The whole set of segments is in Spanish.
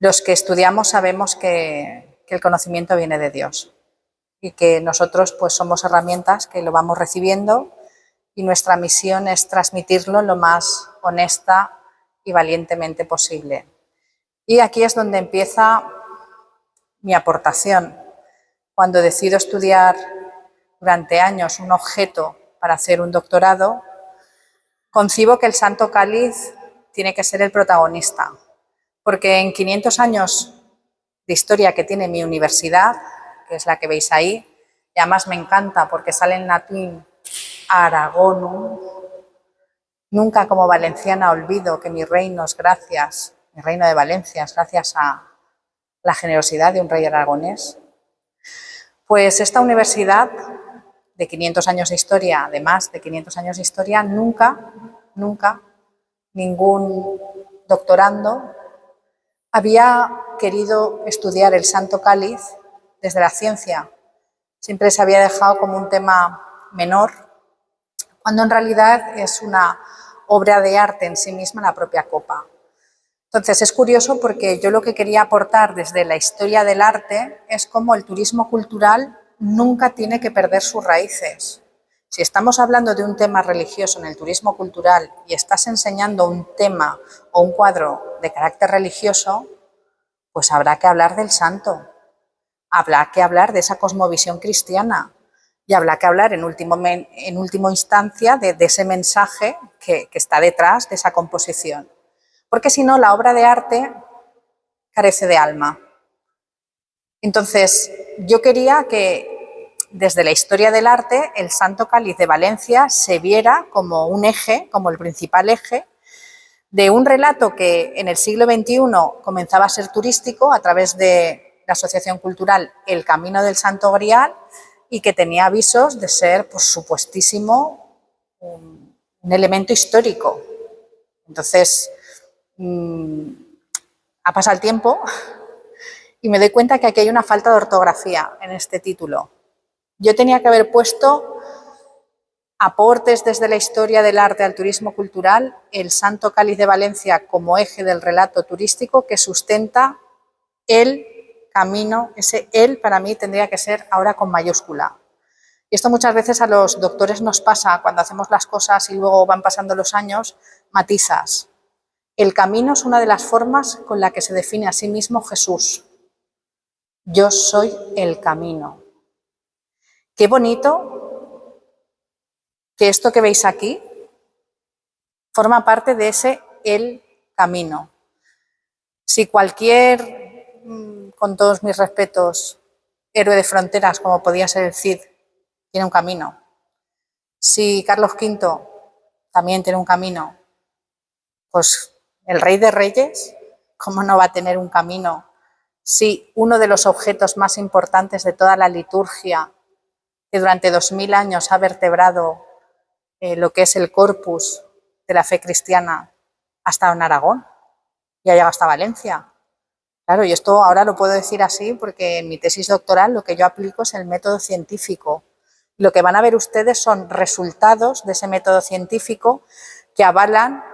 Los que estudiamos sabemos que el conocimiento viene de Dios y que nosotros pues somos herramientas que lo vamos recibiendo y nuestra misión es transmitirlo lo más honesta y valientemente posible. Y aquí es donde empieza mi aportación. Cuando decido estudiar durante años un objeto para hacer un doctorado, concibo que el Santo Cáliz tiene que ser el protagonista, porque en 500 años de historia que tiene mi universidad, que es la que veis ahí, y además me encanta porque sale en latín Aragonum, nunca como valenciana olvido que mi reino es gracias, mi reino de Valencia es gracias a la generosidad de un rey aragonés. Pues esta universidad de 500 años de historia, además de 500 años de historia, nunca ningún doctorando había querido estudiar el Santo Cáliz desde la ciencia. Siempre se había dejado como un tema menor, cuando en realidad es una obra de arte en sí misma la propia copa. Entonces es curioso porque yo lo que quería aportar desde la historia del arte es cómo el turismo cultural nunca tiene que perder sus raíces. Si estamos hablando de un tema religioso en el turismo cultural y estás enseñando un tema o un cuadro de carácter religioso, pues habrá que hablar del santo, habrá que hablar de esa cosmovisión cristiana y habrá que hablar en última instancia de ese mensaje que está detrás de esa composición. Porque si no, la obra de arte carece de alma. Entonces, yo quería que desde la historia del arte el Santo Cáliz de Valencia se viera como un eje, como el principal eje, de un relato que en el siglo XXI comenzaba a ser turístico a través de la asociación cultural El Camino del Santo Grial y que tenía avisos de ser, por supuestísimo, un elemento histórico. Entonces, ha pasado el tiempo y me doy cuenta que aquí hay una falta de ortografía en este título. Yo tenía que haber puesto aportes desde la historia del arte al turismo cultural, el Santo Cáliz de Valencia como eje del relato turístico que sustenta el camino. Ese él para mí tendría que ser ahora con mayúscula. Y esto muchas veces a los doctores nos pasa cuando hacemos las cosas y luego van pasando los años, matizas. El camino es una de las formas con la que se define a sí mismo Jesús. Yo soy el camino. Qué bonito que esto que veis aquí forma parte de ese el camino. Si cualquier, con todos mis respetos, héroe de fronteras como podía ser el Cid, tiene un camino. Si Carlos V también tiene un camino, pues el Rey de Reyes, ¿cómo no va a tener un camino? Si uno de los objetos más importantes de toda la liturgia, que durante 2000 años ha vertebrado lo que es el corpus de la fe cristiana, ha estado en Aragón y ha llegado hasta Valencia. Claro, y esto ahora lo puedo decir así porque en mi tesis doctoral lo que yo aplico es el método científico. Lo que van a ver ustedes son resultados de ese método científico que avalan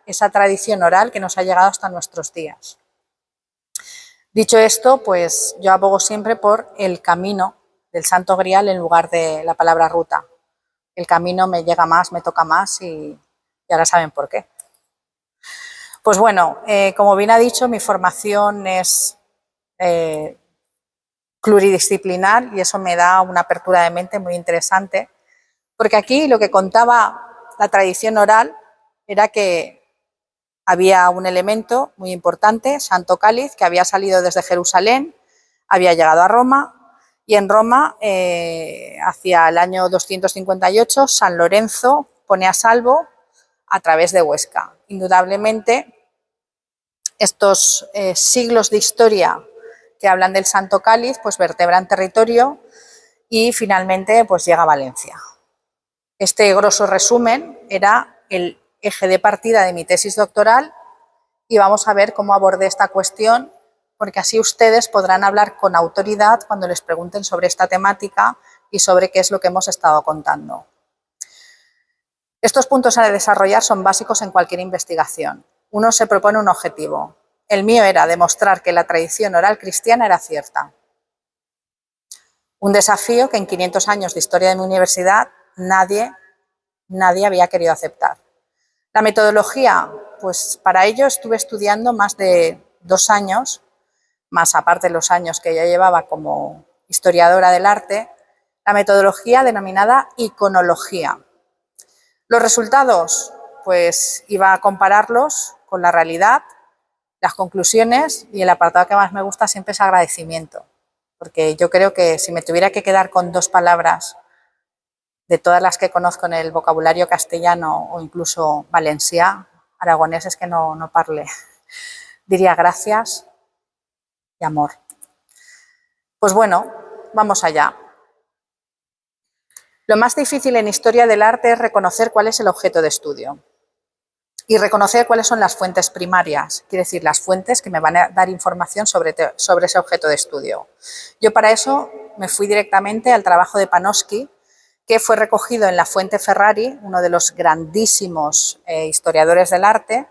esa tradición oral que nos ha llegado hasta nuestros días. Dicho esto, pues yo abogo siempre por el camino del Santo Grial en lugar de la palabra ruta. El camino me llega más, me toca más y ahora saben por qué. Pues bueno, como bien ha dicho, mi formación es pluridisciplinar y eso me da una apertura de mente muy interesante, porque aquí lo que contaba la tradición oral era que había un elemento muy importante, Santo Cáliz, que había salido desde Jerusalén, había llegado a Roma y en Roma, hacia el año 258, San Lorenzo pone a salvo a través de Huesca. Indudablemente, estos siglos de historia que hablan del Santo Cáliz, pues vertebran territorio y finalmente pues llega a Valencia. Este grosso resumen era el eje de partida de mi tesis doctoral y vamos a ver cómo abordé esta cuestión, porque así ustedes podrán hablar con autoridad cuando les pregunten sobre esta temática y sobre qué es lo que hemos estado contando. Estos puntos a desarrollar son básicos en cualquier investigación. Uno se propone un objetivo. el mío era demostrar que la tradición oral cristiana era cierta. Un desafío que en 500 años de historia de mi universidad nadie había querido aceptar. La metodología, pues para ello estuve estudiando más de 2 años, más aparte de los años que ya llevaba como historiadora del arte, la metodología denominada iconología. Los resultados, pues iba a compararlos con la realidad, las conclusiones, y el apartado que más me gusta siempre es agradecimiento, porque yo creo que si me tuviera que quedar con 2 palabras de todas las que conozco en el vocabulario castellano o incluso valencià, aragonés es que no parle, diría gracias y amor. Pues bueno, vamos allá. Lo más difícil en historia del arte es reconocer cuál es el objeto de estudio y reconocer cuáles son las fuentes primarias, quiere decir, las fuentes que me van a dar información sobre ese objeto de estudio. Yo para eso me fui directamente al trabajo de Panofsky, que fue recogido en la Fuente Ferrari, uno de los grandísimos historiadores del arte,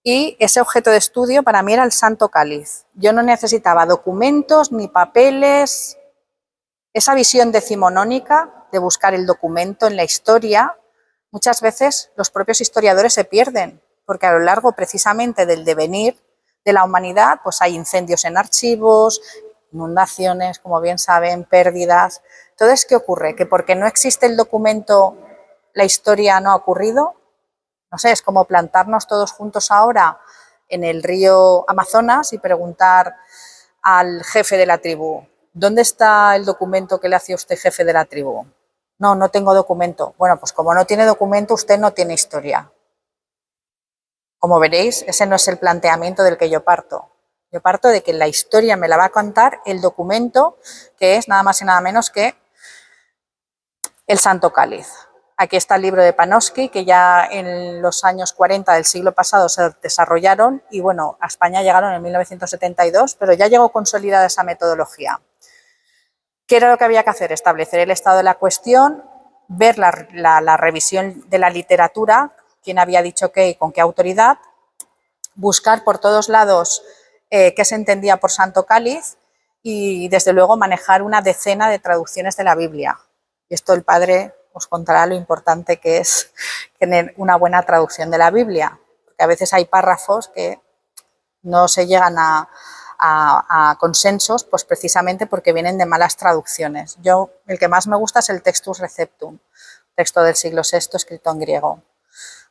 y ese objeto de estudio para mí era el Santo Cáliz. Yo no necesitaba documentos ni papeles. Esa visión decimonónica de buscar el documento en la historia, muchas veces los propios historiadores se pierden, porque a lo largo precisamente del devenir de la humanidad pues hay incendios en archivos, inundaciones, como bien saben, pérdidas. Entonces, ¿qué ocurre? Que porque no existe el documento, la historia no ha ocurrido. No sé, es como plantarnos todos juntos ahora en el río Amazonas y preguntar al jefe de la tribu, ¿dónde está el documento que le hacía usted jefe de la tribu? No tengo documento. Bueno, pues como no tiene documento, usted no tiene historia. Como veréis, ese no es el planteamiento del que yo parto. Yo parto de que la historia me la va a contar el documento, que es nada más y nada menos que el Santo Cáliz. Aquí está el libro de Panofsky, que ya en los años 40 del siglo pasado se desarrollaron y bueno, a España llegaron en 1972, pero ya llegó consolidada esa metodología. ¿Qué era lo que había que hacer? Establecer el estado de la cuestión, ver la revisión de la literatura, quién había dicho qué y con qué autoridad, buscar por todos lados qué se entendía por Santo Cáliz y desde luego manejar una decena de traducciones de la Biblia. Y esto el padre os contará lo importante que es tener una buena traducción de la Biblia, porque a veces hay párrafos que no se llegan a consensos, pues precisamente porque vienen de malas traducciones. Yo, el que más me gusta es el Textus Receptum, texto del siglo VI escrito en griego.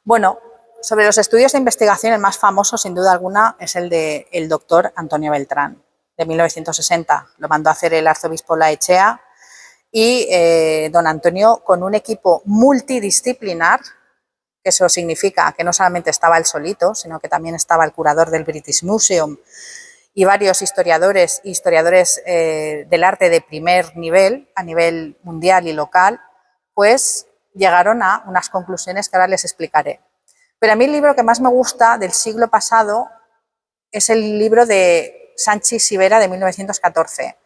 Bueno, sobre los estudios de investigación, el más famoso, sin duda alguna, es el del doctor Antonio Beltrán, de 1960. Lo mandó a hacer el arzobispo Laechea y don Antonio, con un equipo multidisciplinar, que eso significa que no solamente estaba él solito, sino que también estaba el curador del British Museum y varios historiadores del arte de primer nivel, a nivel mundial y local, pues llegaron a unas conclusiones que ahora les explicaré. Pero a mí el libro que más me gusta del siglo pasado es el libro de Sanchis Sivera de 1914.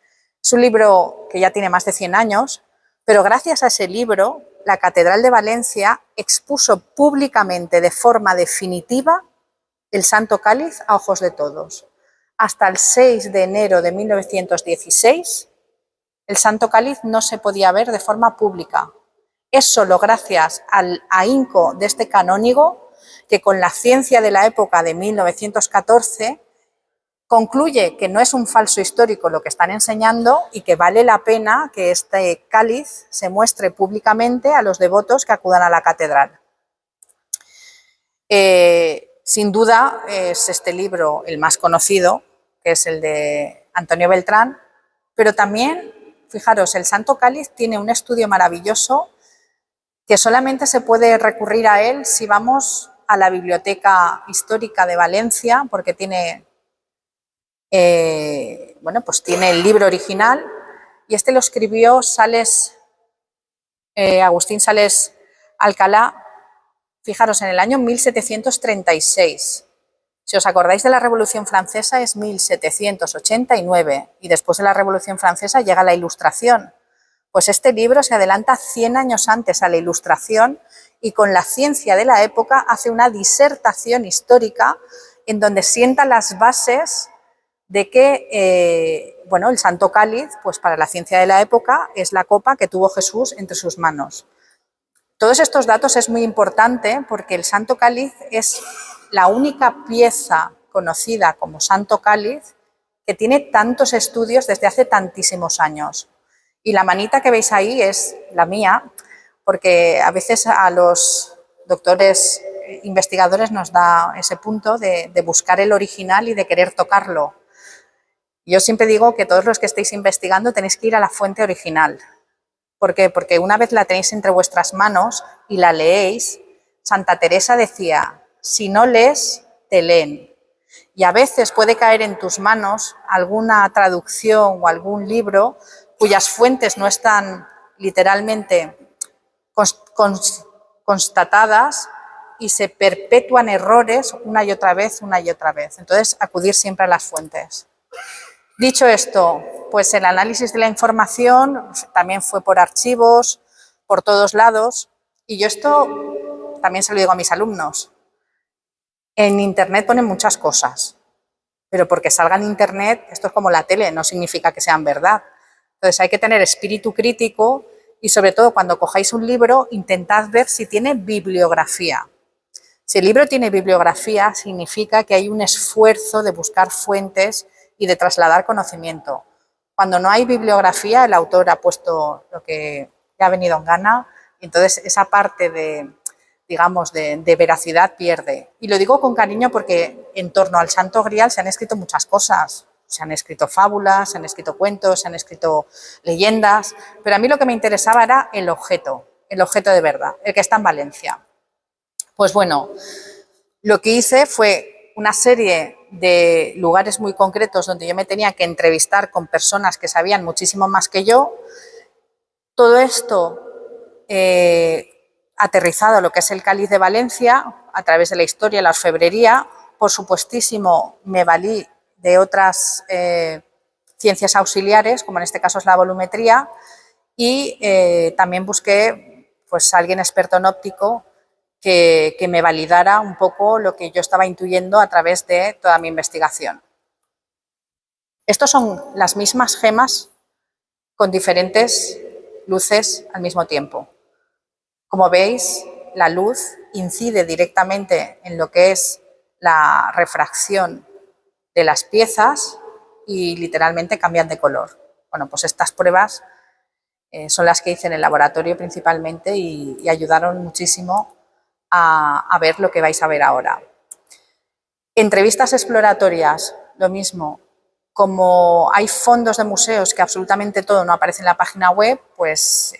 Es un libro que ya tiene más de 100 años, pero gracias a ese libro, la Catedral de Valencia expuso públicamente de forma definitiva el Santo Cáliz a ojos de todos. Hasta el 6 de enero de 1916, el Santo Cáliz no se podía ver de forma pública. Es solo gracias al ahínco de este canónigo que con la ciencia de la época de 1914 concluye que no es un falso histórico lo que están enseñando y que vale la pena que este cáliz se muestre públicamente a los devotos que acudan a la catedral. Sin duda es este libro el más conocido, que es el de Antonio Beltrán, pero también, fijaros, el Santo Cáliz tiene un estudio maravilloso que solamente se puede recurrir a él si vamos a la Biblioteca Histórica de Valencia, porque tiene, pues tiene el libro original y este lo escribió Agustín Sales Alcalá, fijaros, en el año 1736. Si os acordáis de la Revolución Francesa es 1789 y después de la Revolución Francesa llega la Ilustración. Pues este libro se adelanta 100 años antes a la Ilustración y con la ciencia de la época hace una disertación histórica en donde sienta las bases de que bueno, el Santo Cáliz, pues para la ciencia de la época, es la copa que tuvo Jesús entre sus manos. Todos estos datos es muy importante porque el Santo Cáliz es la única pieza conocida como Santo Cáliz que tiene tantos estudios desde hace tantísimos años. Y la manita que veis ahí es la mía, porque a veces a los doctores investigadores nos da ese punto de buscar el original y de querer tocarlo. Yo siempre digo que todos los que estéis investigando tenéis que ir a la fuente original. ¿Por qué? Porque una vez la tenéis entre vuestras manos y la leéis, Santa Teresa decía, si no lees, te leen. Y a veces puede caer en tus manos alguna traducción o algún libro cuyas fuentes no están literalmente constatadas y se perpetúan errores una y otra vez, una y otra vez. Entonces, acudir siempre a las fuentes. Dicho esto, pues el análisis de la información también fue por archivos, por todos lados, y yo esto también se lo digo a mis alumnos. En Internet ponen muchas cosas, pero porque salga en Internet, esto es como la tele, no significa que sean verdad. Entonces hay que tener espíritu crítico y sobre todo cuando cojáis un libro, intentad ver si tiene bibliografía. Si el libro tiene bibliografía, significa que hay un esfuerzo de buscar fuentes y de trasladar conocimiento. Cuando no hay bibliografía, el autor ha puesto lo que le ha venido en gana, y entonces esa parte de, digamos, de veracidad pierde. Y lo digo con cariño porque en torno al Santo Grial se han escrito muchas cosas. Se han escrito fábulas, se han escrito cuentos, se han escrito leyendas, pero a mí lo que me interesaba era el objeto de verdad, el que está en Valencia. Pues bueno, lo que hice fue una serie de lugares muy concretos donde yo me tenía que entrevistar con personas que sabían muchísimo más que yo. Todo esto aterrizado a lo que es el Cáliz de Valencia, a través de la historia y la orfebrería. Por supuestísimo, me valí de otras ciencias auxiliares, como en este caso es la volumetría, y también busqué pues, a alguien experto en óptico que me validara un poco lo que yo estaba intuyendo a través de toda mi investigación. Estos son las mismas gemas con diferentes luces al mismo tiempo. Como veis, la luz incide directamente en lo que es la refracción de las piezas y literalmente cambian de color. Bueno, pues estas pruebas son las que hice en el laboratorio principalmente y ayudaron muchísimo a ver lo que vais a ver ahora. Entrevistas exploratorias, lo mismo. Como hay fondos de museos que absolutamente todo no aparece en la página web, pues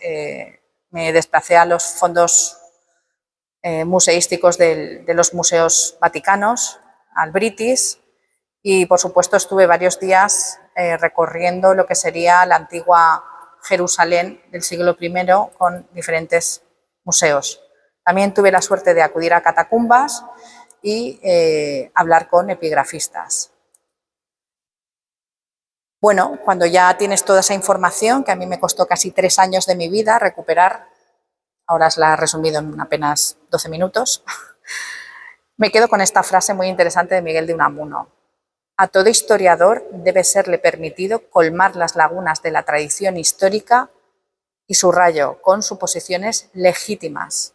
me desplacé a los fondos museísticos de los museos vaticanos, al British, y por supuesto estuve varios días recorriendo lo que sería la antigua Jerusalén del siglo I con diferentes museos. También tuve la suerte de acudir a catacumbas y hablar con epigrafistas. Bueno, cuando ya tienes toda esa información, que a mí me costó casi 3 años de mi vida recuperar, ahora os la he resumido en apenas 12 minutos, me quedo con esta frase muy interesante de Miguel de Unamuno. A todo historiador debe serle permitido colmar las lagunas de la tradición histórica y subrayo, con suposiciones legítimas,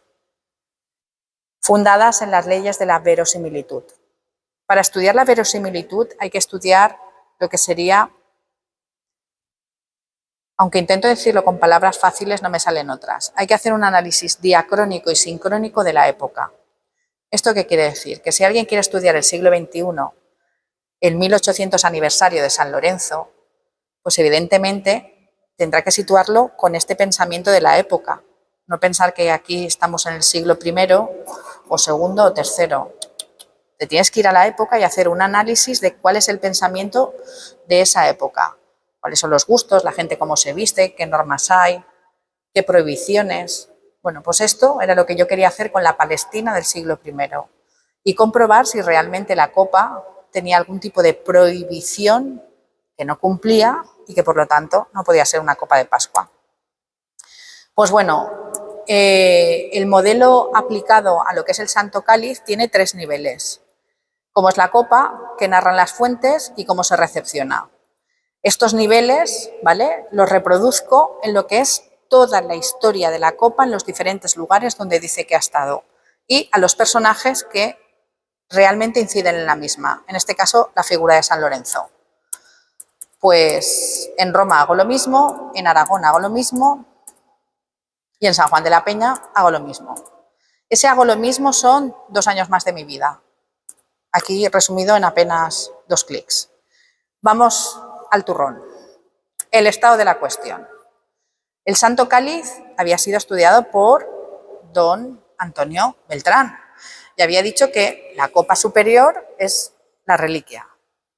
fundadas en las leyes de la verosimilitud. Para estudiar la verosimilitud hay que estudiar lo que sería, aunque intento decirlo con palabras fáciles, no me salen otras. Hay que hacer un análisis diacrónico y sincrónico de la época. ¿Esto qué quiere decir? Que si alguien quiere estudiar el siglo XXI, el 1800 aniversario de San Lorenzo, pues evidentemente tendrá que situarlo con este pensamiento de la época. No pensar que aquí estamos en el siglo I o segundo o tercero. Te tienes que ir a la época y hacer un análisis de cuál es el pensamiento de esa época. Cuáles son los gustos, la gente cómo se viste, qué normas hay, qué prohibiciones. Bueno, pues esto era lo que yo quería hacer con la Palestina del siglo I y comprobar si realmente la copa tenía algún tipo de prohibición que no cumplía y que por lo tanto no podía ser una copa de Pascua. Pues bueno, el modelo aplicado a lo que es el Santo Cáliz tiene 3 niveles. cómo es la copa, qué narran las fuentes y cómo se recepciona. Estos niveles, ¿vale?, los reproduzco en lo que es toda la historia de la copa en los diferentes lugares donde dice que ha estado y a los personajes que realmente inciden en la misma, en este caso la figura de San Lorenzo. Pues en Roma hago lo mismo, en Aragón hago lo mismo y en San Juan de la Peña hago lo mismo. Ese hago lo mismo son 2 años más de mi vida, aquí resumido en apenas 2 clics. Vamos al turrón. El estado de la cuestión. El Santo Cáliz había sido estudiado por don Antonio Beltrán y había dicho que la copa superior es la reliquia.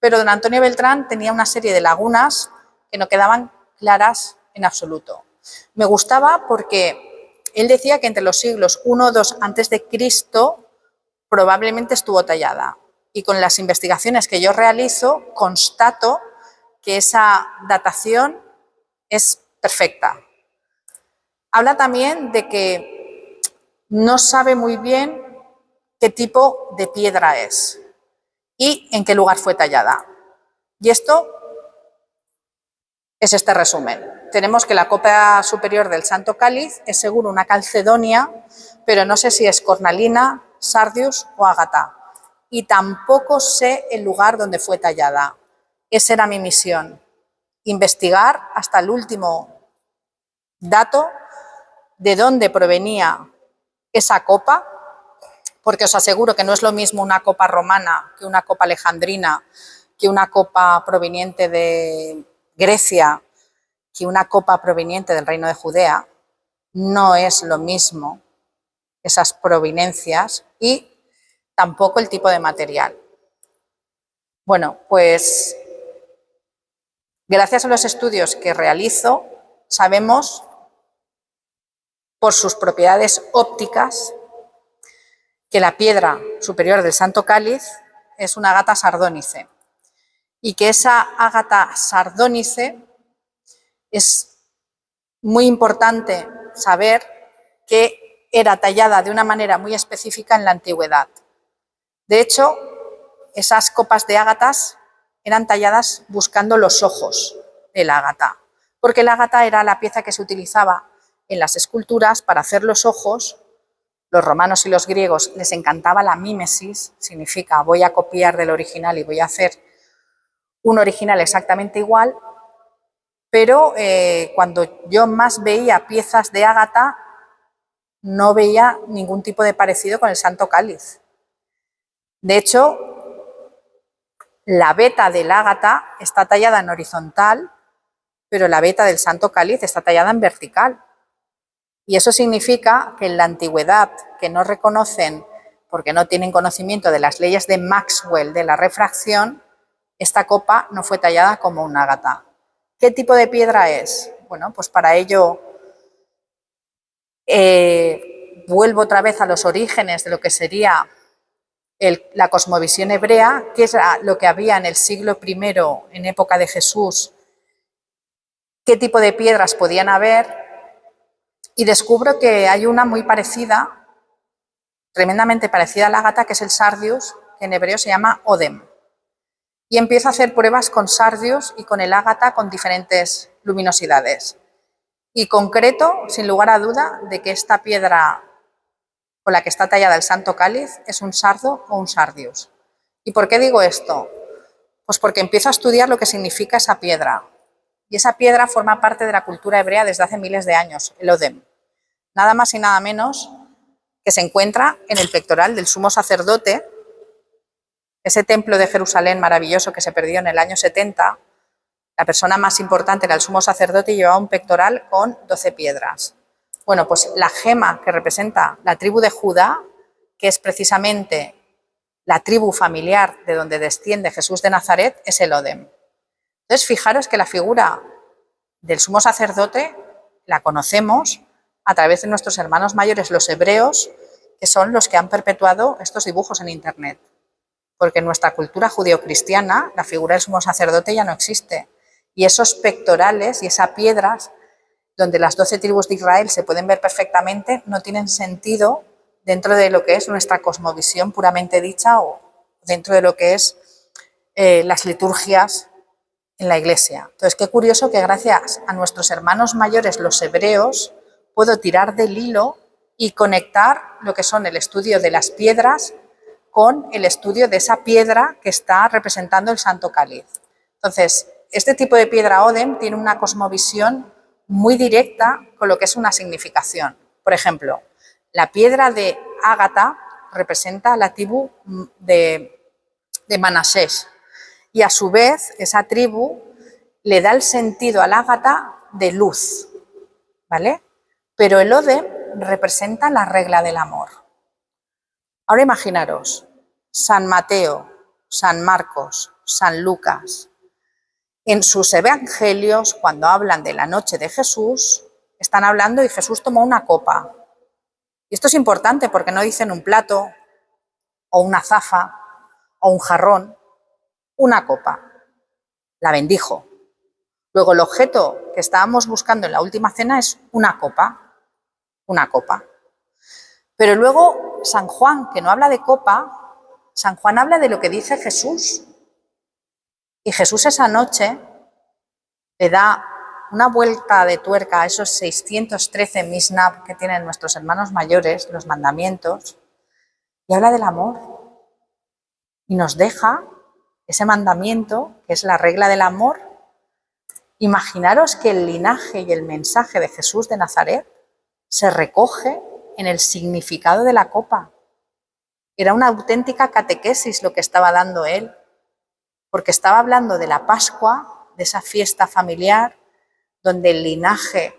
Pero don Antonio Beltrán tenía una serie de lagunas que no quedaban claras en absoluto. Me gustaba porque él decía que entre los siglos I o II antes de Cristo probablemente estuvo tallada. Y con las investigaciones que yo realizo constato que esa datación es perfecta. Habla también de que no sabe muy bien qué tipo de piedra es y en qué lugar fue tallada. Y esto es este resumen. Tenemos que la copa superior del Santo Cáliz es seguro una calcedonia, pero no sé si es cornalina, sardius o ágata. Y tampoco sé el lugar donde fue tallada. Esa era mi misión, investigar hasta el último dato de dónde provenía esa copa, porque os aseguro que no es lo mismo una copa romana que una copa alejandrina, que una copa proveniente de Grecia, que una copa proveniente del Reino de Judea. No es lo mismo esas proveniencias y tampoco el tipo de material. Bueno, pues gracias a los estudios que realizo, sabemos por sus propiedades ópticas que la piedra superior del Santo Cáliz es una ágata sardónice y que esa ágata sardónice es muy importante saber que era tallada de una manera muy específica en la antigüedad. De hecho, esas copas de ágatas eran talladas buscando los ojos de la ágata, porque la ágata era la pieza que se utilizaba en las esculturas para hacer los ojos. Los romanos y los griegos les encantaba la mímesis, significa voy a copiar del original y voy a hacer un original exactamente igual, pero cuando yo más veía piezas de ágata, no veía ningún tipo de parecido con el Santo Cáliz. De hecho, la veta del ágata está tallada en horizontal, pero la veta del Santo Cáliz está tallada en vertical. Y eso significa que en la antigüedad, que no reconocen porque no tienen conocimiento de las leyes de Maxwell de la refracción, esta copa no fue tallada como un ágata. ¿Qué tipo de piedra es? Bueno, pues para ello vuelvo otra vez a los orígenes de lo que sería la cosmovisión hebrea, que es lo que había en el siglo I, en época de Jesús, qué tipo de piedras podían haber, y descubro que hay una muy parecida, tremendamente parecida a la ágata, que es el sardius, que en hebreo se llama odem. Y empiezo a hacer pruebas con sardius y con el ágata con diferentes luminosidades. Y concreto, sin lugar a duda, de que esta piedra con la que está tallada el Santo Cáliz es un sardo o un sardius. ¿Y por qué digo esto? Pues porque empiezo a estudiar lo que significa esa piedra. Y esa piedra forma parte de la cultura hebrea desde hace miles de años, el odem. Nada más y nada menos que se encuentra en el pectoral del sumo sacerdote, ese templo de Jerusalén maravilloso que se perdió en el año 70. La persona más importante era el sumo sacerdote y llevaba un pectoral con 12 piedras. Bueno, pues la gema que representa la tribu de Judá, que es precisamente la tribu familiar de donde desciende Jesús de Nazaret, es el odem. Entonces, fijaros que la figura del sumo sacerdote la conocemos a través de nuestros hermanos mayores, los hebreos, que son los que han perpetuado estos dibujos en Internet. Porque en nuestra cultura judeocristiana la figura del sumo sacerdote ya no existe. Y esos pectorales y esas piedras donde las 12 tribus de Israel se pueden ver perfectamente no tienen sentido dentro de lo que es nuestra cosmovisión puramente dicha o dentro de lo que es las liturgias en la Iglesia. Entonces, qué curioso que gracias a nuestros hermanos mayores, los hebreos, puedo tirar del hilo y conectar lo que son el estudio de las piedras con el estudio de esa piedra que está representando el Santo Cáliz. Entonces, este tipo de piedra Odem tiene una cosmovisión muy directa con lo que es una significación. Por ejemplo, la piedra de Ágata representa la tribu de Manasés y a su vez esa tribu le da el sentido al Ágata de luz, ¿vale? Pero el Odem representa la regla del amor. Ahora imaginaros, San Mateo, San Marcos, San Lucas, en sus evangelios, cuando hablan de la noche de Jesús, están hablando y Jesús tomó una copa. Y esto es importante porque no dicen un plato o una zafa o un jarrón, una copa. La bendijo. Luego el objeto que estábamos buscando en la última cena es una copa. Una copa. Pero luego San Juan, que no habla de copa, San Juan habla de lo que dice Jesús. Y Jesús esa noche le da una vuelta de tuerca a esos 613 Mishnah que tienen nuestros hermanos mayores, los mandamientos, y habla del amor. Y nos deja ese mandamiento, que es la regla del amor. Imaginaros que el linaje y el mensaje de Jesús de Nazaret se recoge en el significado de la copa. Era una auténtica catequesis lo que estaba dando él, porque estaba hablando de la Pascua, de esa fiesta familiar, donde el linaje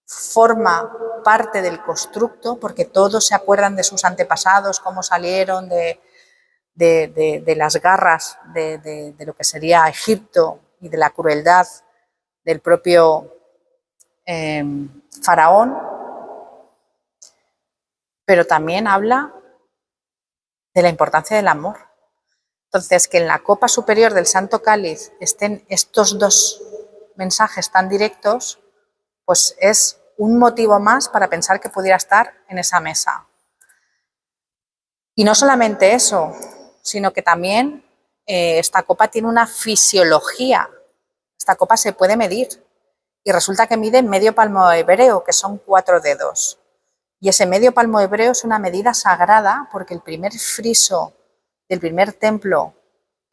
forma parte del constructo, porque todos se acuerdan de sus antepasados, cómo salieron de las garras de lo que sería Egipto y de la crueldad del propio faraón, pero también habla de la importancia del amor. Entonces, que en la copa superior del Santo Cáliz estén estos dos mensajes tan directos, pues es un motivo más para pensar que pudiera estar en esa mesa. Y no solamente eso, sino que también esta copa tiene una fisiología. Esta copa se puede medir y resulta que mide medio palmo hebreo, que son 4 dedos. Y ese medio palmo hebreo es una medida sagrada porque el primer friso del primer templo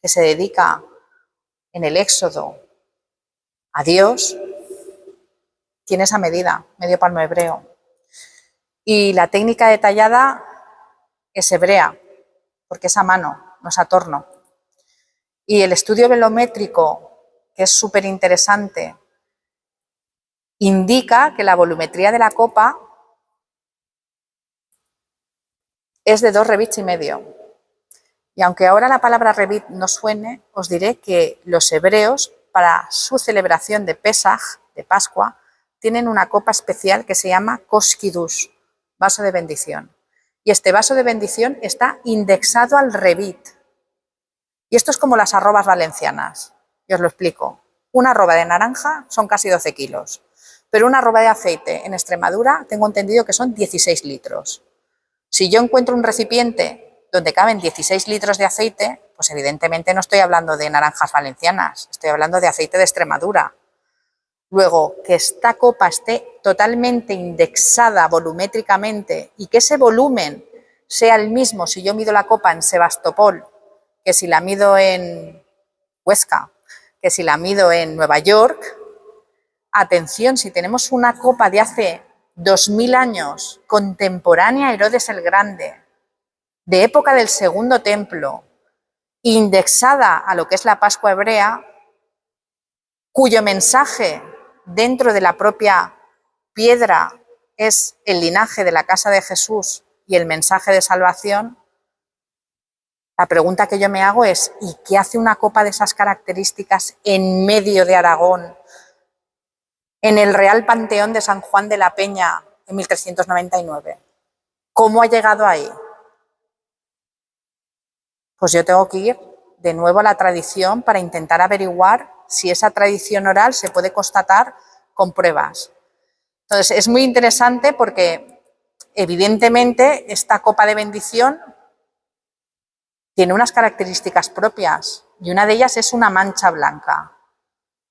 que se dedica en el Éxodo a Dios tiene esa medida, medio palmo hebreo. Y la técnica detallada es hebrea, porque es a mano, no es a torno. Y el estudio velométrico, que es súper interesante, indica que la volumetría de la copa es de 2 revits y medio. Y aunque ahora la palabra revit no suene, os diré que los hebreos, para su celebración de Pesaj, de Pascua, tienen una copa especial que se llama Kos Kidush, vaso de bendición. Y este vaso de bendición está indexado al revit. Y esto es como las arrobas valencianas. Y os lo explico. Una arroba de naranja son casi 12 kilos. Pero una arroba de aceite en Extremadura tengo entendido que son 16 litros. Si yo encuentro un recipiente donde caben 16 litros de aceite, pues evidentemente no estoy hablando de naranjas valencianas, estoy hablando de aceite de Extremadura. Luego, que esta copa esté totalmente indexada volumétricamente y que ese volumen sea el mismo si yo mido la copa en Sebastopol que si la mido en Huesca, que si la mido en Nueva York. Atención, si tenemos una copa de hace 2000 años, contemporánea a Herodes el Grande, de época del Segundo Templo, indexada a lo que es la Pascua hebrea, cuyo mensaje dentro de la propia piedra es el linaje de la casa de Jesús y el mensaje de salvación, la pregunta que yo me hago es, ¿y qué hace una copa de esas características en medio de Aragón, en el Real Panteón de San Juan de la Peña en 1399? ¿Cómo ha llegado ahí? Pues yo tengo que ir de nuevo a la tradición para intentar averiguar si esa tradición oral se puede constatar con pruebas. Entonces, es muy interesante porque, evidentemente, esta copa de bendición tiene unas características propias y una de ellas es una mancha blanca.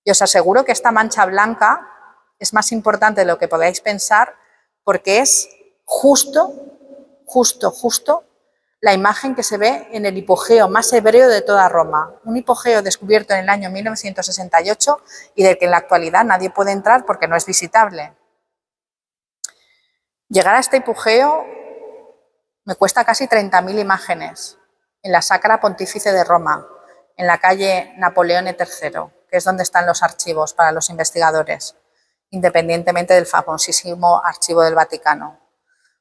Y os aseguro que esta mancha blanca es más importante de lo que podáis pensar porque es justo la imagen que se ve en el hipogeo más hebreo de toda Roma. Un hipogeo descubierto en el año 1968 y del que en la actualidad nadie puede entrar porque no es visitable. Llegar a este hipogeo me cuesta casi 30.000 imágenes en la Sacra Pontífice de Roma, en la calle Napoleone III, que es donde están los archivos para los investigadores, independientemente del famosísimo Archivo del Vaticano.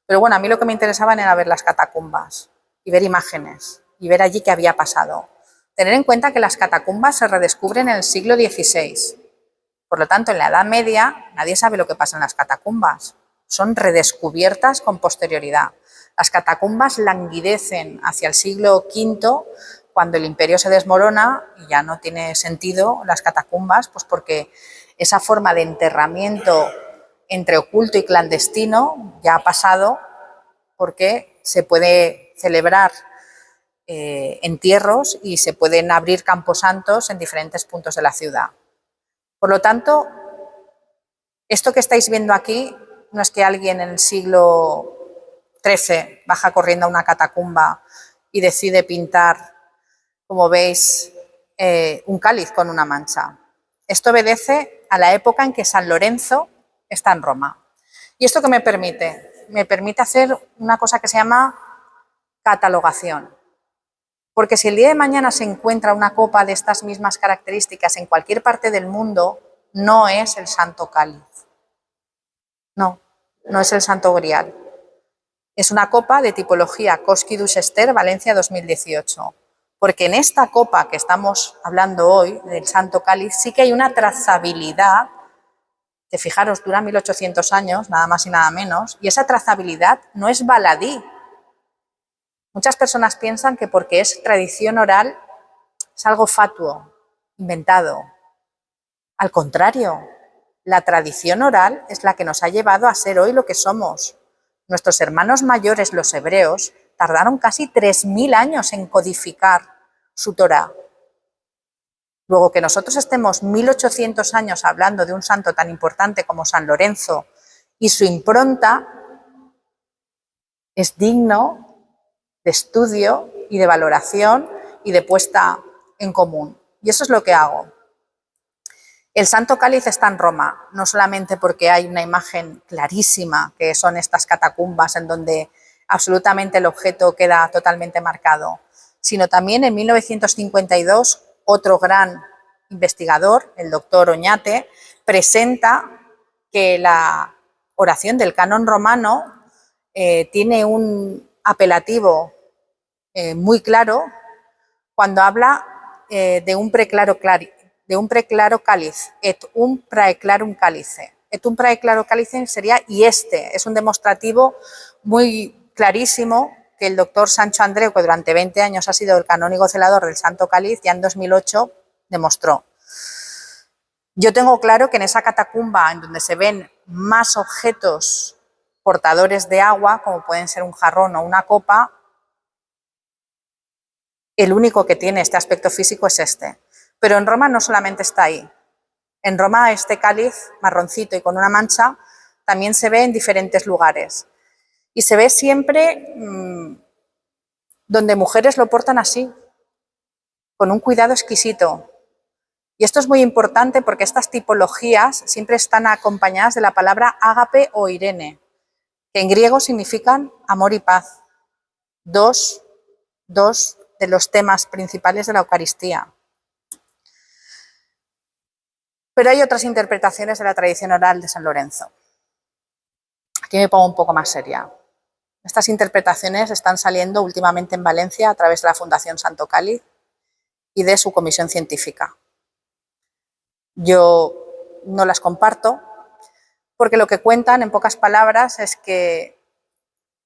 Pero bueno, a mí lo que me interesaba era ver las catacumbas y ver imágenes y ver allí qué había pasado. Tener en cuenta que las catacumbas se redescubren en el siglo XVI. Por lo tanto, en la Edad Media nadie sabe lo que pasa en las catacumbas. Son redescubiertas con posterioridad. Las catacumbas languidecen hacia el siglo V, cuando el imperio se desmorona y ya no tiene sentido las catacumbas, pues porque esa forma de enterramiento entre oculto y clandestino ya ha pasado, porque se puede celebrar entierros y se pueden abrir camposantos en diferentes puntos de la ciudad. Por lo tanto, esto que estáis viendo aquí no es que alguien en el siglo XIII baja corriendo a una catacumba y decide pintar, como veis, un cáliz con una mancha. Esto obedece a la época en que San Lorenzo está en Roma. ¿Y esto qué me permite? Me permite hacer una cosa que se llama catalogación. Porque si el día de mañana se encuentra una copa de estas mismas características en cualquier parte del mundo, no es el Santo Cáliz. No, no es el Santo Grial. Es una copa de tipología Cosquidus-Ester, Valencia 2018. Porque en esta copa que estamos hablando hoy, del Santo Cáliz, sí que hay una trazabilidad que, fijaros, dura 1800 años, nada más y nada menos, y esa trazabilidad no es baladí. Muchas personas piensan que porque es tradición oral es algo fatuo, inventado. Al contrario, la tradición oral es la que nos ha llevado a ser hoy lo que somos. Nuestros hermanos mayores, los hebreos, tardaron casi 3000 años en codificar su Torá. Luego, que nosotros estemos 1800 años hablando de un santo tan importante como San Lorenzo y su impronta, es digno de estudio y de valoración y de puesta en común. Y eso es lo que hago. El Santo Cáliz está en Roma, no solamente porque hay una imagen clarísima, que son estas catacumbas en donde absolutamente el objeto queda totalmente marcado, sino también en 1952 otro gran investigador, el doctor Oñate, presenta que la oración del canon romano tiene un apelativo muy claro cuando habla de un preclaro cáliz, et un praeclarum cálice. Et un praeclaro cálice sería y este. Es un demostrativo muy clarísimo que el doctor Sancho Andreu, que durante 20 años ha sido el canónigo celador del Santo Cáliz, ya en 2008 demostró. Yo tengo claro que en esa catacumba en donde se ven más objetos portadores de agua, como pueden ser un jarrón o una copa, el único que tiene este aspecto físico es este. Pero en Roma no solamente está ahí. En Roma este cáliz marroncito y con una mancha también se ve en diferentes lugares. Y se ve siempre donde mujeres lo portan así, con un cuidado exquisito. Y esto es muy importante porque estas tipologías siempre están acompañadas de la palabra ágape o irene, que en griego significan amor y paz. Dos de los temas principales de la Eucaristía. Pero hay otras interpretaciones de la tradición oral de San Lorenzo. Aquí me pongo un poco más seria. Estas interpretaciones están saliendo últimamente en Valencia a través de la Fundación Santo Cáliz y de su comisión científica. Yo no las comparto porque lo que cuentan, en pocas palabras, es que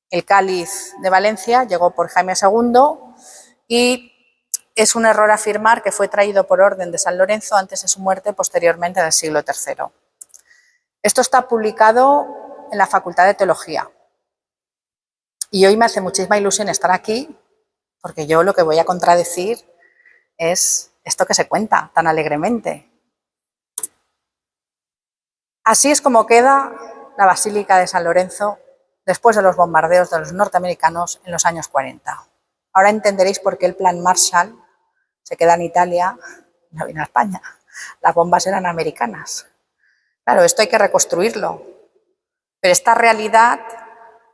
el cáliz de Valencia llegó por Jaime II y es un error afirmar que fue traído por orden de San Lorenzo antes de su muerte, posteriormente en el siglo III. Esto está publicado en la Facultad de Teología. Y hoy me hace muchísima ilusión estar aquí porque yo lo que voy a contradecir es esto que se cuenta tan alegremente. Así es como queda la Basílica de San Lorenzo después de los bombardeos de los norteamericanos en los años 40. Ahora entenderéis por qué el plan Marshall se queda en Italia y no viene a España. Las bombas eran americanas. Claro, esto hay que reconstruirlo. Pero esta realidad,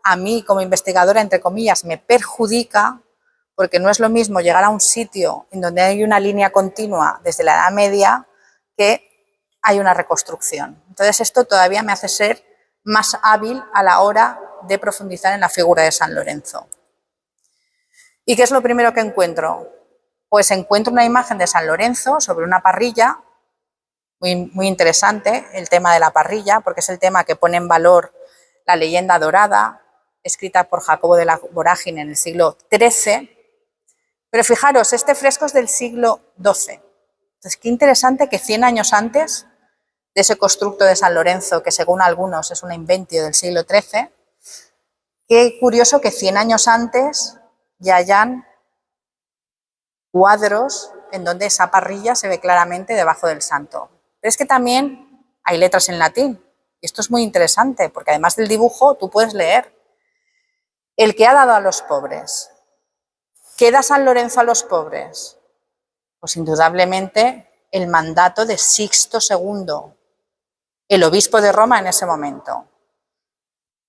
a mí como investigadora, entre comillas, me perjudica, porque no es lo mismo llegar a un sitio en donde hay una línea continua desde la Edad Media que hay una reconstrucción. Entonces esto todavía me hace ser más hábil a la hora de profundizar en la figura de San Lorenzo. ¿Y qué es lo primero que encuentro? Pues encuentro una imagen de San Lorenzo sobre una parrilla, muy interesante el tema de la parrilla, porque es el tema que pone en valor la leyenda dorada, escrita por Jacobo de la Vorágine en el siglo XIII. Pero fijaros, este fresco es del siglo XII. Entonces, qué interesante que 100 años antes de ese constructo de San Lorenzo, que según algunos es una inventio del siglo XIII, qué curioso que 100 años antes ya hayan cuadros en donde esa parrilla se ve claramente debajo del santo. Pero es que también hay letras en latín. Y esto es muy interesante, porque además del dibujo tú puedes leer. El que ha dado a los pobres. ¿Qué da San Lorenzo a los pobres? Pues indudablemente el mandato de Sixto II, el obispo de Roma en ese momento.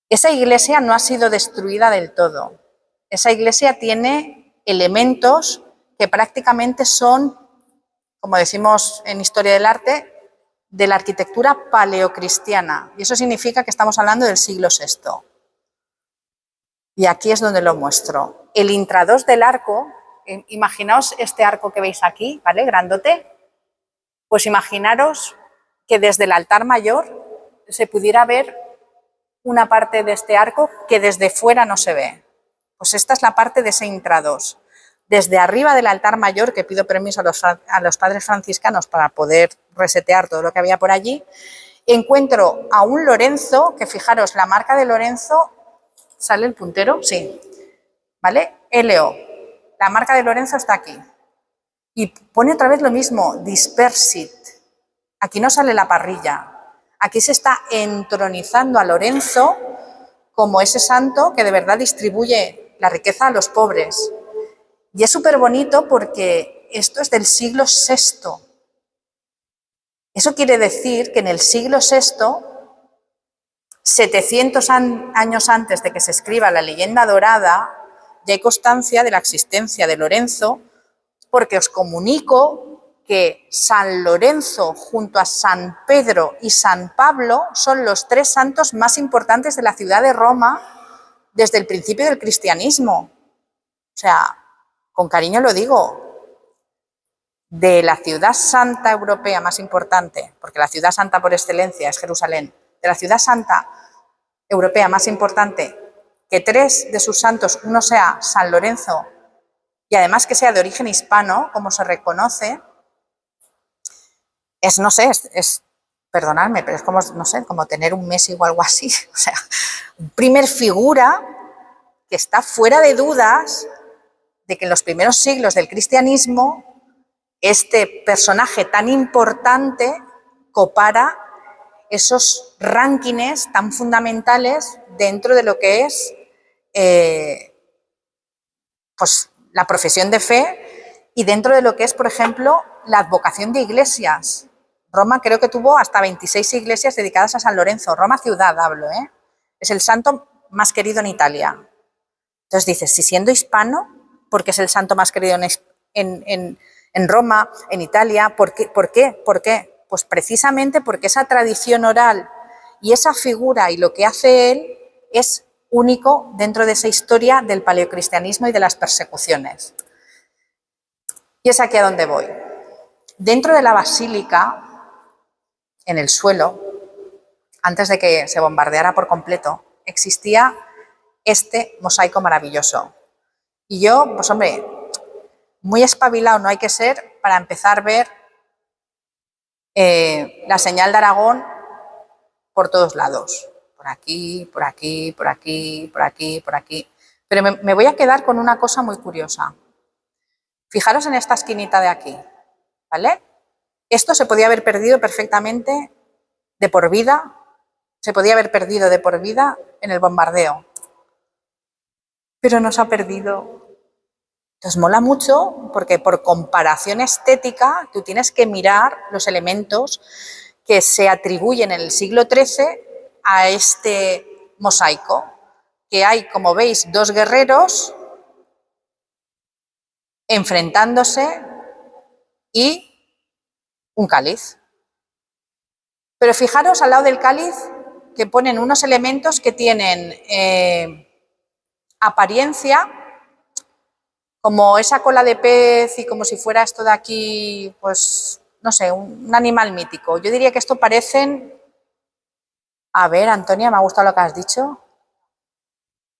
Esa iglesia no ha sido destruida del todo. Esa iglesia tiene elementos que prácticamente son, como decimos en Historia del Arte, de la arquitectura paleocristiana. Y eso significa que estamos hablando del siglo VI. Y aquí es donde lo muestro. El intradós del arco, imaginaos este arco que veis aquí, ¿vale? Grandote. Pues imaginaros que desde el altar mayor se pudiera ver una parte de este arco que desde fuera no se ve. Pues esta es la parte de ese intradós. Desde arriba del altar mayor, que pido permiso a los padres franciscanos para poder resetear todo lo que había por allí, encuentro a un Lorenzo, que fijaros, la marca de Lorenzo, ¿sale el puntero? Sí, ¿vale? LO. La marca de Lorenzo está aquí. Y pone otra vez lo mismo, dispersit. Aquí no sale la parrilla. Aquí se está entronizando a Lorenzo como ese santo que de verdad distribuye la riqueza a los pobres. Y es súper bonito porque esto es del siglo VI. Eso quiere decir que en el siglo VI, 700 años antes de que se escriba la leyenda dorada, ya hay constancia de la existencia de Lorenzo, porque os comunico que San Lorenzo junto a San Pedro y San Pablo son los 3 santos más importantes de la ciudad de Roma desde el principio del cristianismo. O sea, con cariño lo digo, de la ciudad santa europea más importante, porque la ciudad santa por excelencia es Jerusalén, de la ciudad santa europea más importante, que 3 de sus santos, uno sea San Lorenzo y además que sea de origen hispano, como se reconoce, es, no sé, perdonadme, pero es como, no sé, como tener un Messi o algo así. O sea, primer figura que está fuera de dudas de que en los primeros siglos del cristianismo este personaje tan importante copara esos rankings tan fundamentales dentro de lo que es pues, la profesión de fe y dentro de lo que es, por ejemplo, la advocación de iglesias. Roma creo que tuvo hasta 26 iglesias dedicadas a San Lorenzo. Roma ciudad hablo, ¿eh? Es el santo más querido en Italia. Entonces dices, si siendo hispano, porque es el santo más querido en Roma, en Italia, ¿por qué? ¿Por qué? ¿Por qué? Pues precisamente porque esa tradición oral y esa figura y lo que hace él es único dentro de esa historia del paleocristianismo y de las persecuciones. Y es aquí a donde voy. Dentro de la basílica, en el suelo, antes de que se bombardeara por completo, existía este mosaico maravilloso. Y yo, pues hombre, muy espabilado no hay que ser para empezar a ver la señal de Aragón por todos lados. Por aquí, por aquí, por aquí, por aquí, por aquí. Pero me voy a quedar con una cosa muy curiosa. Fijaros en esta esquinita de aquí, ¿vale? Esto se podía haber perdido perfectamente de por vida, se podía haber perdido de por vida en el bombardeo, pero no se ha perdido. Entonces mola mucho porque por comparación estética tú tienes que mirar los elementos que se atribuyen en el siglo XIII a este mosaico, que hay, como veis, dos guerreros enfrentándose y un cáliz. Pero fijaros al lado del cáliz que ponen unos elementos que tienen apariencia como esa cola de pez y como si fuera esto de aquí, pues, no sé, un animal mítico. Yo diría que esto parecen... A ver, Antonia, me ha gustado lo que has dicho.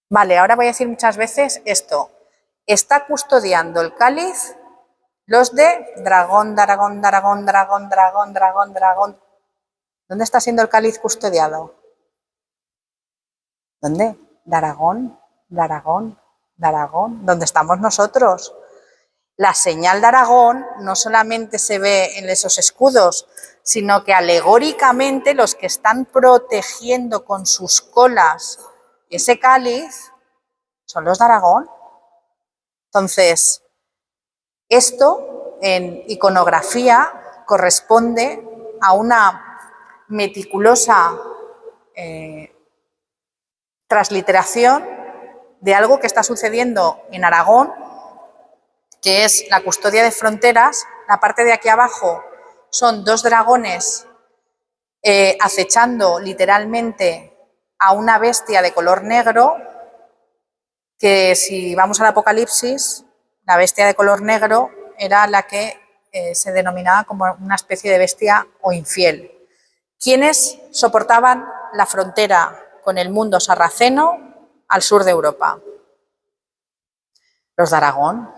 Vale, ahora voy a decir muchas veces esto. Está custodiando el cáliz los de dragón, dragón, dragón, dragón, dragón, dragón, dragón. ¿Dónde está siendo el cáliz custodiado? ¿Dónde? Dragón, dragón, dragón. ¿Dónde estamos nosotros? La señal de Aragón no solamente se ve en esos escudos, sino que alegóricamente los que están protegiendo con sus colas ese cáliz son los de Aragón. Entonces, esto en iconografía corresponde a una meticulosa transliteración de algo que está sucediendo en Aragón, que es la custodia de fronteras. La parte de aquí abajo son dos dragones acechando literalmente a una bestia de color negro, que si vamos al Apocalipsis, la bestia de color negro era la que se denominaba como una especie de bestia o infiel. ¿Quiénes soportaban la frontera con el mundo sarraceno al sur de Europa? Los de Aragón.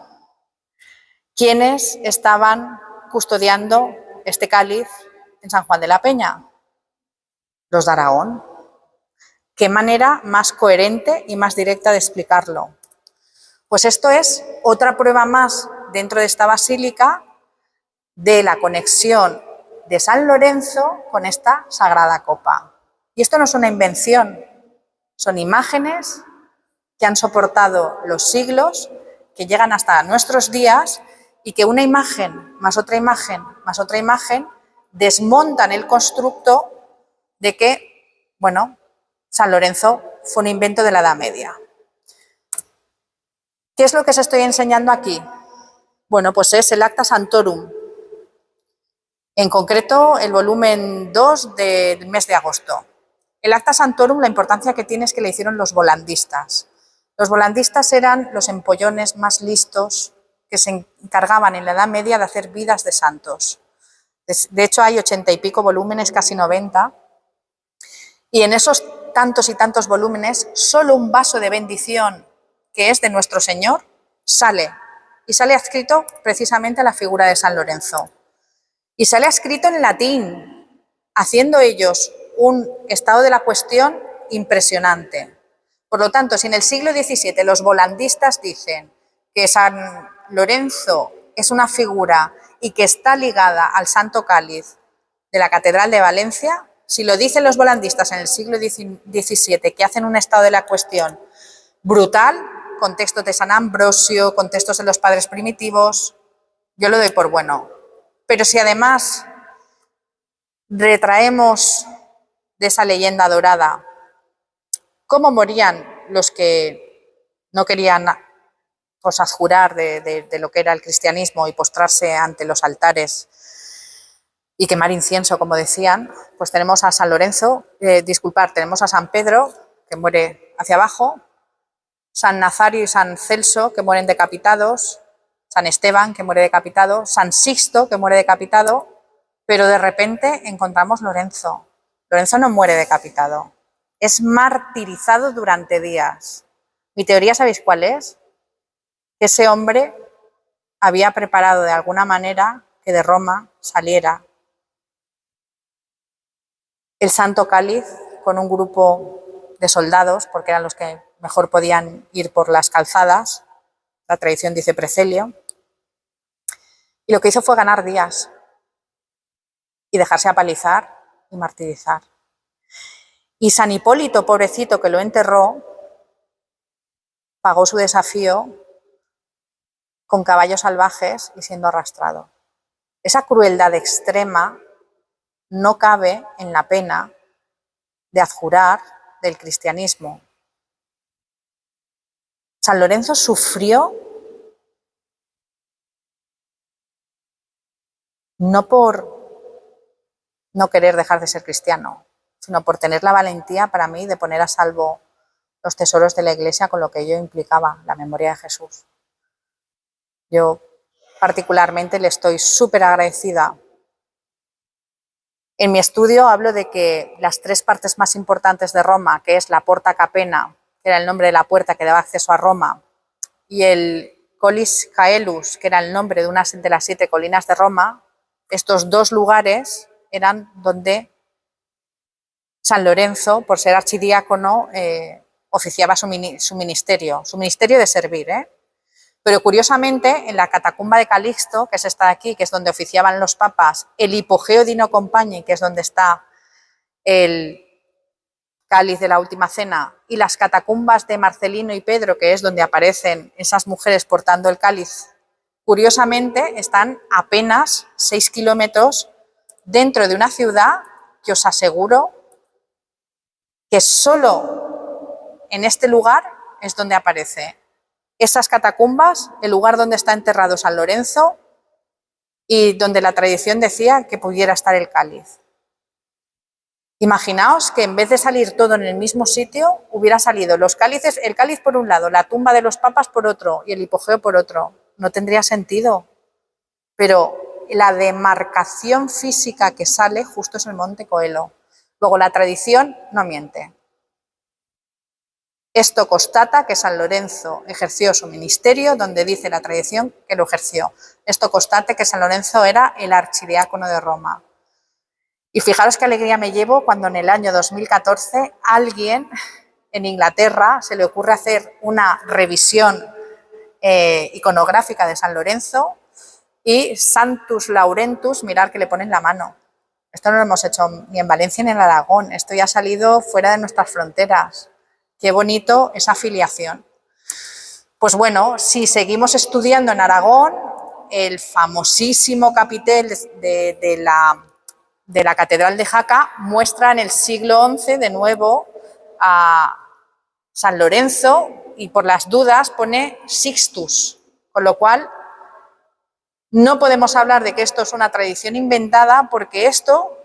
¿Quiénes estaban custodiando este cáliz en San Juan de la Peña? Los de Aragón. ¿Qué manera más coherente y más directa de explicarlo? Pues esto es otra prueba más dentro de esta basílica de la conexión de San Lorenzo con esta sagrada copa. Y esto no es una invención, son imágenes que han soportado los siglos, que llegan hasta nuestros días y que una imagen más otra imagen más otra imagen desmontan el constructo de que, bueno, San Lorenzo fue un invento de la Edad Media. ¿Qué es lo que os estoy enseñando aquí? Bueno, pues es el Acta Sanctorum, en concreto el volumen 2 del mes de agosto. El Acta Sanctorum, la importancia que tiene es que le hicieron los volandistas. Los volandistas eran los empollones más listos que se encargaban en la Edad Media de hacer vidas de santos. De hecho, hay 80 y pico volúmenes, casi 90, y en esos tantos y tantos volúmenes, solo un vaso de bendición, que es de nuestro Señor, sale, y sale adscrito precisamente a la figura de San Lorenzo. Y sale escrito en latín, haciendo ellos un estado de la cuestión impresionante. Por lo tanto, si en el siglo XVII los volandistas dicen que San Lorenzo es una figura y que está ligada al Santo Cáliz de la Catedral de Valencia, si lo dicen los volandistas en el siglo XVII, que hacen un estado de la cuestión brutal, con textos de San Ambrosio, con textos de los padres primitivos, yo lo doy por bueno. Pero si además retraemos de esa leyenda dorada cómo morían los que no querían pues, adjurar de lo que era el cristianismo y postrarse ante los altares y quemar incienso, como decían, pues tenemos a San Lorenzo, tenemos a San Pedro, que muere hacia abajo, San Nazario y San Celso, que mueren decapitados, San Esteban, que muere decapitado, San Sixto, que muere decapitado, pero de repente encontramos Lorenzo. Lorenzo no muere decapitado, es martirizado durante días. Mi teoría, ¿sabéis cuál es? Que ese hombre había preparado de alguna manera que de Roma saliera el Santo Cáliz con un grupo de soldados, porque eran los que mejor podían ir por las calzadas, la tradición dice precelio, Y lo que hizo fue ganar días y dejarse apalizar y martirizar. Y San Hipólito, pobrecito, que lo enterró, pagó su desafío con caballos salvajes y siendo arrastrado. Esa crueldad extrema no cabe en la pena de adjurar del cristianismo. San Lorenzo sufrió no por no querer dejar de ser cristiano, sino por tener la valentía para mí de poner a salvo los tesoros de la Iglesia con lo que ello implicaba, la memoria de Jesús. Yo particularmente le estoy súper agradecida. En mi estudio hablo de que las 3 partes más importantes de Roma, que es la Porta Capena, que era el nombre de la puerta que daba acceso a Roma, y el Collis Caelus, que era el nombre de una de las 7 colinas de Roma, estos 2 lugares eran donde San Lorenzo, por ser archidiácono, oficiaba su ministerio de servir. Pero curiosamente, en la catacumba de Calixto, que es esta de aquí, que es donde oficiaban los papas, el hipogeo Dino Compagni, que es donde está el cáliz de la última cena, y las catacumbas de Marcelino y Pedro, que es donde aparecen esas mujeres portando el cáliz, curiosamente están apenas 6 kilómetros dentro de una ciudad que os aseguro que solo en este lugar es donde aparece esas catacumbas, el lugar donde está enterrado San Lorenzo y donde la tradición decía que pudiera estar el cáliz. Imaginaos que en vez de salir todo en el mismo sitio, hubiera salido los cálices, el cáliz por un lado, la tumba de los papas por otro y el hipogeo por otro. No tendría sentido. Pero la demarcación física que sale justo es el Monte Coelho. Luego la tradición no miente. Esto constata que San Lorenzo ejerció su ministerio donde dice la tradición que lo ejerció. Esto constata que San Lorenzo era el archidiácono de Roma. Y fijaros qué alegría me llevo cuando en el año 2014 alguien en Inglaterra se le ocurre hacer una revisión iconográfica de San Lorenzo y Santus Laurentus, mirar que le ponen la mano. Esto no lo hemos hecho ni en Valencia ni en Aragón, esto ya ha salido fuera de nuestras fronteras. Qué bonito esa afiliación. Pues bueno, si seguimos estudiando en Aragón, el famosísimo capitel de la Catedral de Jaca muestra en el siglo XI de nuevo a San Lorenzo y por las dudas pone Sixtus, con lo cual no podemos hablar de que esto es una tradición inventada porque esto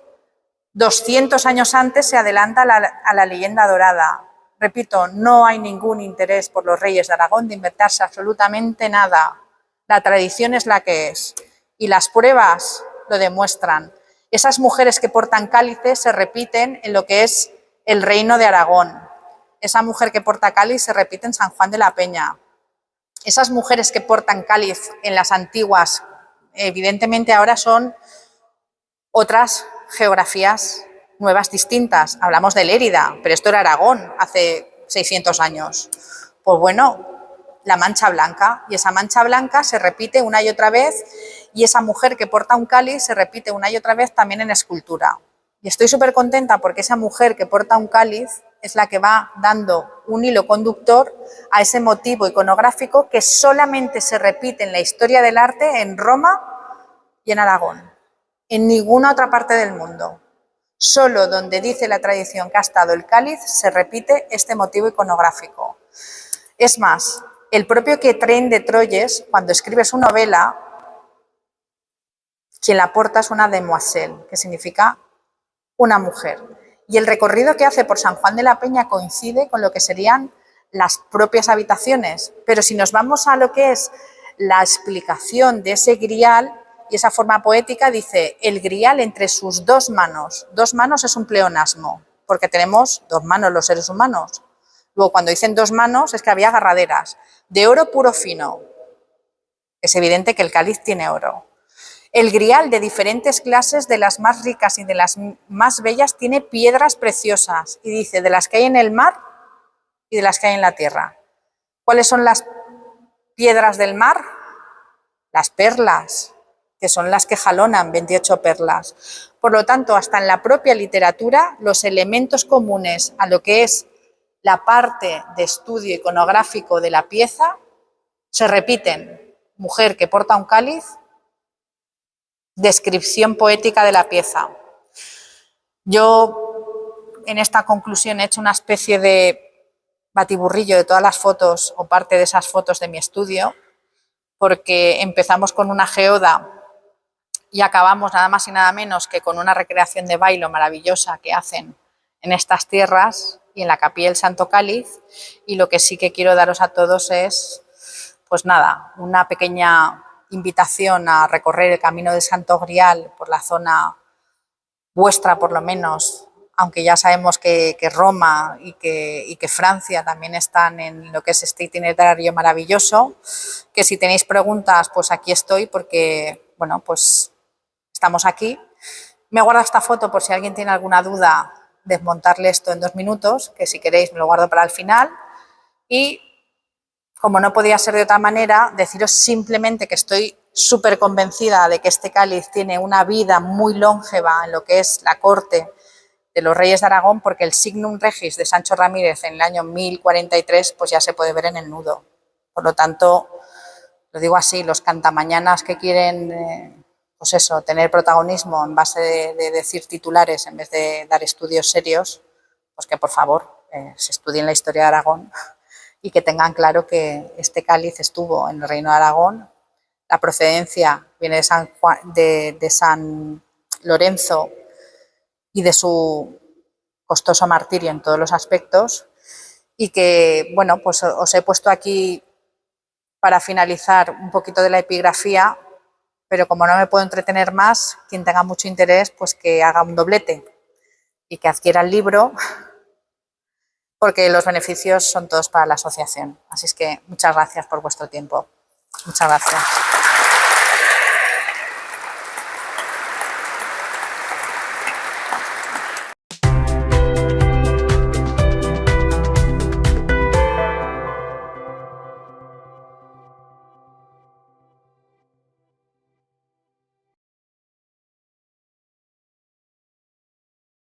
200 años antes se adelanta a la leyenda dorada. Repito, no hay ningún interés por los reyes de Aragón de inventarse absolutamente nada. La tradición es la que es y las pruebas lo demuestran. Esas mujeres que portan cálices se repiten en lo que es el reino de Aragón. Esa mujer que porta cáliz se repite en San Juan de la Peña. Esas mujeres que portan cáliz en las antiguas, evidentemente ahora son otras geografías nuevas distintas. Hablamos de Lérida, pero esto era Aragón hace 600 años. Pues bueno, la mancha blanca, y esa mancha blanca se repite una y otra vez, y esa mujer que porta un cáliz se repite una y otra vez también en escultura. Y estoy súper contenta porque esa mujer que porta un cáliz es la que va dando un hilo conductor a ese motivo iconográfico que solamente se repite en la historia del arte en Roma y en Aragón. En ninguna otra parte del mundo. Solo donde dice la tradición que ha estado el cáliz se repite este motivo iconográfico. Es más, el propio Quatrain de Troyes, cuando escribe su novela, quien la porta es una demoiselle, que significa una mujer. Y el recorrido que hace por San Juan de la Peña coincide con lo que serían las propias habitaciones. Pero si nos vamos a lo que es la explicación de ese grial, y esa forma poética dice, el grial entre sus 2 manos. 2 manos es un pleonasmo, porque tenemos 2 manos los seres humanos. Luego, cuando dicen 2 manos, es que había agarraderas. De oro puro fino. Es evidente que el cáliz tiene oro. El grial de diferentes clases, de las más ricas y de las más bellas, tiene piedras preciosas. Y dice, de las que hay en el mar y de las que hay en la tierra. ¿Cuáles son las piedras del mar? Las perlas. que son las que jalonan 28 perlas. Por lo tanto, hasta en la propia literatura, los elementos comunes a lo que es la parte de estudio iconográfico de la pieza se repiten. Mujer que porta un cáliz, descripción poética de la pieza. Yo en esta conclusión he hecho una especie de batiburrillo de todas las fotos o parte de esas fotos de mi estudio, porque empezamos con una geoda y acabamos nada más y nada menos que con una recreación de bailo maravillosa que hacen en estas tierras y en la capilla del Santo Cáliz, y lo que sí que quiero daros a todos es, pues nada, una pequeña invitación a recorrer el camino del Santo Grial por la zona vuestra, por lo menos, aunque ya sabemos que Roma y que Francia también están en lo que es este itinerario maravilloso, que si tenéis preguntas, pues aquí estoy, porque, bueno, pues estamos aquí. Me guardo esta foto por si alguien tiene alguna duda, desmontarle esto en 2 minutos, que si queréis me lo guardo para el final. Y, como no podía ser de otra manera, deciros simplemente que estoy súper convencida de que este cáliz tiene una vida muy longeva en lo que es la corte de los reyes de Aragón, porque el Signum Regis de Sancho Ramírez en el año 1043 pues ya se puede ver en el nudo. Por lo tanto, lo digo así, los cantamañanas que quieren pues eso, tener protagonismo en base de decir titulares en vez de dar estudios serios, pues que por favor se estudien la historia de Aragón y que tengan claro que este cáliz estuvo en el Reino de Aragón. La procedencia viene de San Lorenzo y de su costoso martirio en todos los aspectos, y que, bueno, pues os he puesto aquí para finalizar un poquito de la epigrafía, pero como no me puedo entretener más, quien tenga mucho interés, pues que haga un doblete y que adquiera el libro, porque los beneficios son todos para la asociación. Así es que muchas gracias por vuestro tiempo. Muchas gracias.